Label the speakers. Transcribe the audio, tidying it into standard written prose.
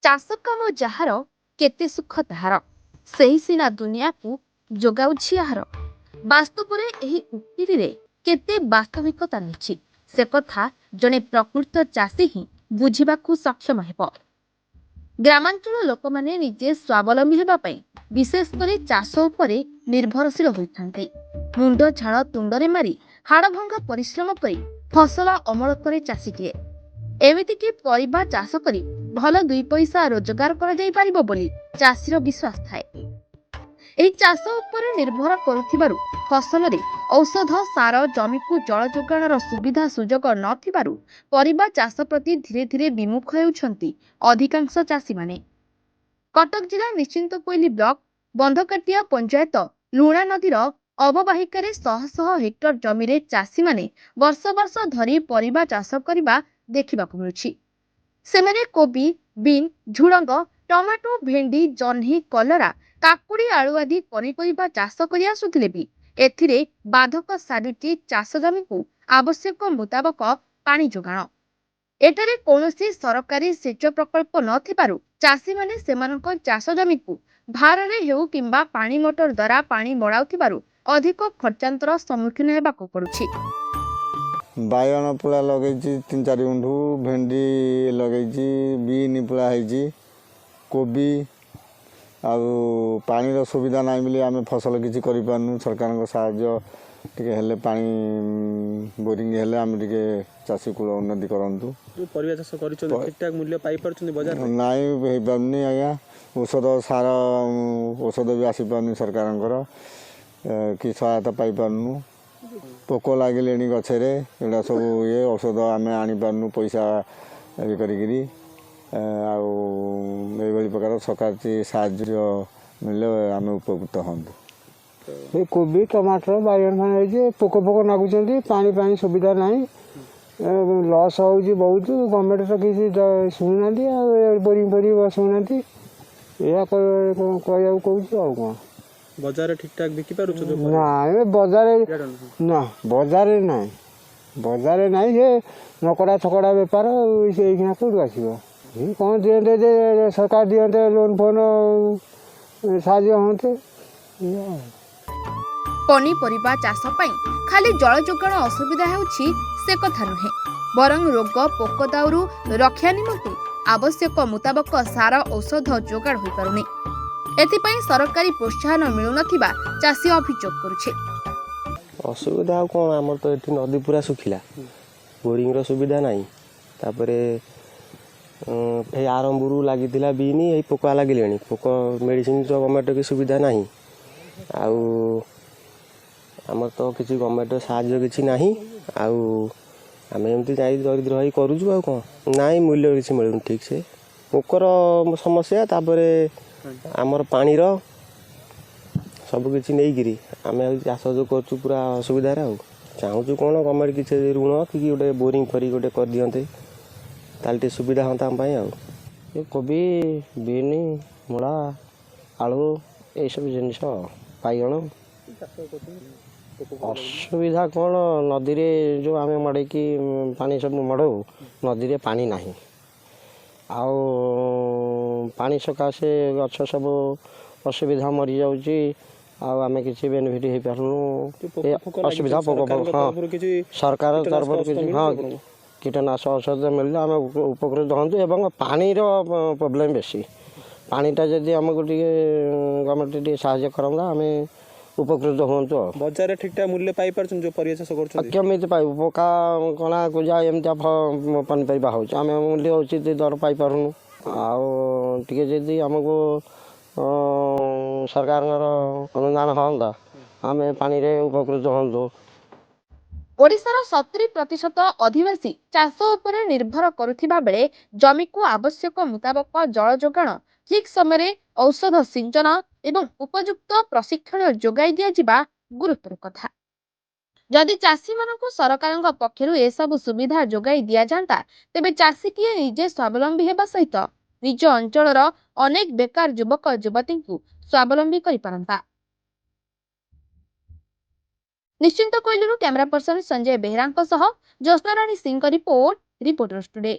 Speaker 1: ଚାଷ କାମ ଯାହାର କେତେ ସୁଖ ତାହାର, ସେହି ସିନା ଦୁନିଆକୁ ଯୋଗାଉଛି ଆହାର। ବାସ୍ତବରେ ଏହି ଉକ୍ତିରେ କେତେ ବାସ୍ତବିକତା ରହିଛି ସେ କଥା ଜଣେ ପ୍ରକୃତ ଚାଷୀ ହିଁ ବୁଝିବାକୁ ସକ୍ଷମ ହେବ। ଗ୍ରାମାଞ୍ଚଳ ଲୋକମାନେ ନିଜେ ସ୍ୱାବଲମ୍ବୀ ହେବା ପାଇଁ ବିଶେଷ କରି ଚାଷ ଉପରେ ନିର୍ଭରଶୀଳ ହୋଇଥାନ୍ତି। ମୁଣ୍ଡ ଝାଳ ତୁଣ୍ଡରେ ମାରି ହାଡ଼ଭଙ୍ଗା ପରିଶ୍ରମ କରି ଫସଲ ଅମଳ କରେ ଚାଷୀଟିଏ। ଏମିତିକି ପରିବା ଚାଷ କରି ଭଲ 2 ପଇସା ରୋଜଗାର କରାଯାଇପାରିବ ବୋଲି ଚାଷୀର ବିଶ୍ୱାସ ଥାଏ। ଏହି ଚାଷ ଉପରେ ନିର୍ଭର କରୁଥିବାରୁ ଫସଲରେ ଔଷଧ ସାର ଜମିକୁ ଜଳ ଯୋଗାଣର ସୁବିଧା ସୁଯୋଗ ନଥିବାରୁ ପରିବା ଚାଷ ପ୍ରତି ଧୀରେ ଧୀରେ ବିମୁଖ ହେଉଛନ୍ତି ଅଧିକାଂଶ ଚାଷୀମାନେ। କଟକ ଜିଲ୍ଲା ନିଶ୍ଚିନ୍ତକୋଇଲି ବ୍ଲକ ବନ୍ଧକାଟିଆ ପଞ୍ଚାୟତ ଲୁଣା ନଦୀର ଅବବାହିକାରେ ଶହ ଶହ ହେକ୍ଟର ଜମିରେ ଚାଷୀମାନେ ବର୍ଷ ବର୍ଷ ଧରି ପରିବା ଚାଷ କରିବା ଦେଖିବାକୁ ମିଳୁଛି। ସେମାନେ କୋବି, ବିନ୍, ଝୁଡ଼ଙ୍ଗ, ଟମାଟୋ, ଭେଣ୍ଡି, ଜହ୍ନି, କଲରା, କାକୁଡ଼ି, ଆଳୁ ଆଦି ପନିପରିବା ଚାଷ କରି ଆସୁଥିଲେ ବି ଏଥିରେ ବାଧକ ସାଜୁଛି ଚାଷ ଜମିକୁ ଆବଶ୍ୟକ ମୁତାବକ ପାଣି ଯୋଗାଣ। ଏଠାରେ କୌଣସି ସରକାରୀ ସେଚ ପ୍ରକଳ୍ପ ନଥିବାରୁ ଚାଷୀମାନେ ସେମାନଙ୍କ ଚାଷ ଜମିକୁ ଭାରରେ ହେଉ କିମ୍ବା ପାଣି ମୋଟର ଦ୍ୱାରା ପାଣି ମଡ଼ାଉଥିବାରୁ ଅଧିକ ଖର୍ଚ୍ଚାନ୍ତର ସମ୍ମୁଖୀନ ହେବାକୁ ପଡୁଛି।
Speaker 2: ବାଇଗଣ ପୁଳା ଲଗେଇଛି 3-4 ଗୁଣ୍ଠୁ, ଭେଣ୍ଡି ଲଗେଇଛି, ବିନ୍ ପୁଳା ହେଇଛି, କୋବି ଆଉ ପାଣିର ସୁବିଧା ନାହିଁ ବୋଲି ଆମେ ଫସଲ କିଛି କରିପାରୁନୁ। ସରକାରଙ୍କ ସାହାଯ୍ୟ ଟିକେ ହେଲେ ପାଣି ବୋରିଂ ହେଲେ ଆମେ ଟିକେ ଚାଷୀ କୂଳ ଉନ୍ନତି କରନ୍ତୁ।
Speaker 3: ପରିବା ଚାଷ କରିଛନ୍ତି ଠିକଠାକ ମୂଲ୍ୟ ପାଇପାରୁଛନ୍ତି ବଜାରରେ?
Speaker 2: ନାଇଁ ହେଇପାରୁନି ଆଜ୍ଞା। ଔଷଧ ସାର ଔଷଧ ବି ଆସିପାରୁନି ସରକାରଙ୍କର, କି ସହାୟତା ପାଇପାରୁନୁ। ପୋକ ଲାଗିଲେଣି ଗଛରେ, ଏଗୁଡ଼ା ସବୁ ଔଷଧ ଆମେ ଆଣିପାରୁନୁ ପଇସା ଇଏ କରିକିରି। ଆଉ ଏଇଭଳି ପ୍ରକାର ସରକାର ସାହାଯ୍ୟ ମିଳିଲେ ଆମେ ଉପକୃତ ହୁଅନ୍ତୁ।
Speaker 4: ଏ କୋବି, ଟମାଟର, ବାଇଗଣ ହେଇଛି, ପୋକ ଲାଗୁଛନ୍ତି, ପାଣି ସୁବିଧା ନାହିଁ, ଲସ୍ ହେଉଛି ବହୁତ। ଗଭର୍ଣ୍ଣମେଣ୍ଟ ତ କିଛି ଶୁଣୁନାହାନ୍ତି, ଆଉ ବୋରିଂ ବସଉନାହାନ୍ତି। ଏହା କହିବାକୁ କହୁଛୁ ଆଉ କ'ଣ।
Speaker 3: ବଜାରରେ ଠିକଠାକ ବିକି ପାରୁଛ?
Speaker 4: ନା ଏବେ ବଜାରରେ ନାହିଁ, ବଜାରରେ ନାହିଁ। ସେ ନକଡ଼ା ଛକଡ଼ା ବେପାର, ସେଇଖିଣା କେଉଁଠୁ ଆସିବ? କ'ଣ ଦିଅନ୍ତେ ଯେ ସରକାର ଦିଅନ୍ତେ, ଲୋନ୍ ଫୋନ୍ ସାହାଯ୍ୟ ହୁଅନ୍ତେ।
Speaker 1: ପନିପରିବା ଚାଷ ପାଇଁ ଖାଲି ଜଳ ଯୋଗାଣ ଅସୁବିଧା ହେଉଛି ସେ କଥା ନୁହେଁ, ବରଂ ରୋଗ ପୋକ ଦାଉରୁ ରକ୍ଷା ନିମନ୍ତେ ଆବଶ୍ୟକ ମୁତାବକ ସାର ଔଷଧ ଯୋଗାଣ ହୋଇପାରୁନି। ଏଥିପାଇଁ ସରକାରୀ ପ୍ରୋତ୍ସାହନ ମିଳୁନଥିବା ଚାଷୀ ଅଭିଯୋଗ କରୁଛି।
Speaker 5: ଅସୁବିଧା ଆଉ କ'ଣ, ଆମର ତ ଏଠି ନଦୀ ପୁରା ଶୁଖିଲା, ବୋରିଂର ସୁବିଧା ନାହିଁ। ତାପରେ ଏଇ ଆରମ୍ଭରୁ ଲାଗିଥିଲା ବିନ୍, ଏଇ ପୋକ ଲାଗିଲେଣି। ପୋକ ମେଡ଼ିସିନ ତ ଗଭର୍ଣ୍ଣମେଣ୍ଟ କିଛି ସୁବିଧା ନାହିଁ। ଆଉ ଆମର ତ କିଛି ଗଭର୍ଣ୍ଣମେଣ୍ଟ ସାହାଯ୍ୟ କିଛି ନାହିଁ। ଆଉ ଆମେ ଏମିତି ଯାଇ ଦରିଦ୍ର ହେଇ କରୁଛୁ ଆଉ କ'ଣ। ନାଇଁ ମୂଲ୍ୟ କିଛି ମିଳୁନି ଠିକ୍ ସେ, ପୋକର ସମସ୍ୟା, ତାପରେ ଆମର ପାଣିର ସବୁକିଛି ନେଇକିରି ଆମେ ଚାଷ ଯେଉଁ କରୁଛୁ ପୁରା ଅସୁବିଧାରେ। ଆଉ ଚାହୁଁଛୁ କ'ଣ, ଗଭର୍ଣ୍ଣମେଣ୍ଟ କିଛି ଋଣ କି ଗୋଟେ ବୋରିଂ ଫରି ଗୋଟେ କରିଦିଅନ୍ତେ, ତାହେଲେ ଟିକେ ସୁବିଧା ହୁଅନ୍ତା ଆମ ପାଇଁ। ଆଉ
Speaker 4: ଏ କୋବି, ବିନ୍, ମୂଳା, ଆଳୁ ଏଇସବୁ ଜିନିଷ, ବାଇଗଣ। ଅସୁବିଧା କ'ଣ, ନଦୀରେ ଯେଉଁ ଆମେ ମଡ଼େଇକି ପାଣି ସବୁ ମଡ଼ଉ, ନଦୀରେ ପାଣି ନାହିଁ। ଆଉ ପାଣି ସକାଶେ ଗଛ ସବୁ ଅସୁବିଧା ମରିଯାଉଛି। ଆଉ ଆମେ କିଛି ବେନିଫିଟ୍ ହେଇପାରୁନୁ। ଅସୁବିଧା ପୋକ, ହଁ ସରକାର ତରଫରୁ କିଛି, ହଁ କୀଟନାଶକ ଔଷଧ ମିଳିଲେ ଆମେ ଉପକୃତ ହୁଅନ୍ତୁ। ଏବଂ ପାଣିର ପ୍ରୋବ୍ଲେମ୍ ବେଶୀ, ପାଣିଟା ଯଦି ଆମକୁ ଟିକେ ଗଭର୍ଣ୍ଣମେଣ୍ଟ ଟିକେ ସାହାଯ୍ୟ କରନ୍ତା ଆମେ ଉପକୃତ ହୁଅନ୍ତୁ। ଆଉ
Speaker 3: ବଜାରରେ ଠିକଠାକ ମୂଲ୍ୟ ପାଇପାରୁଛନ୍ତି ଯେଉଁ ପରିବା ଚାଷ କରୁଛନ୍ତି?
Speaker 4: କେମିତି ପାଇବୁ, ପକା କଣା କୁଜା ଏମିତିଆ ପନିପରିବା ହେଉଛି, ଆମେ ମୂଲ୍ୟ ଉଚିତ ଦର ପାଇପାରୁନୁ। ଆଉ ଟିକେ ଯଦି ଆମକୁ ସରକାରଙ୍କର ଅନୁଦାନ ହୁଅନ୍ତା, ଆମେ ପାଣିରେ ଉପକୃତ ହୁଅନ୍ତୁ।
Speaker 1: ଓଡ଼ିଶାର 70% ଅଧିବାସୀ ଚାଷ ଉପରେ ନିର୍ଭର କରୁଥିବା ବେଳେ ଜମିକୁ ଆବଶ୍ୟକ ମୁତାବକ ଜଳ ଯୋଗାଣ, ଠିକ୍ ସମୟରେ ଔଷଧ ସିଞ୍ଚନ ଏବଂ ଉପଯୁକ୍ତ ପ୍ରଶିକ୍ଷଣ ଯୋଗାଇ ଦିଆଯିବା ଗୁରୁତର କଥା। ଯଦି ଚାଷୀମାନଙ୍କୁ ସରକାରଙ୍କ ପକ୍ଷରୁ ଏସବୁ ସୁବିଧା ଯୋଗାଇ ଦିଆଯାନ୍ତା, ତେବେ ଚାଷୀଟିଏ ନିଜେ ସ୍ୱାବଲମ୍ବୀ ହେବା ସହିତ ନିଜ ଅଞ୍ଚଳର ଅନେକ ବେକାର ଯୁବକ ଯୁବତୀଙ୍କୁ ସ୍ୱାବଲମ୍ବୀ କରିପାରନ୍ତା। ନିଶ୍ଚିନ୍ତକୋଇଲିରୁ କ୍ୟାମେରା ପର୍ସନ ସଞ୍ଜୟ ବେହେରାଙ୍କ ସହ ଜ୍ୟୋତ୍ସ୍ନାରାଣୀ ସିଂଙ୍କ ରିପୋର୍ଟ, ରିପୋର୍ଟର୍ସ ଟୁଡେ।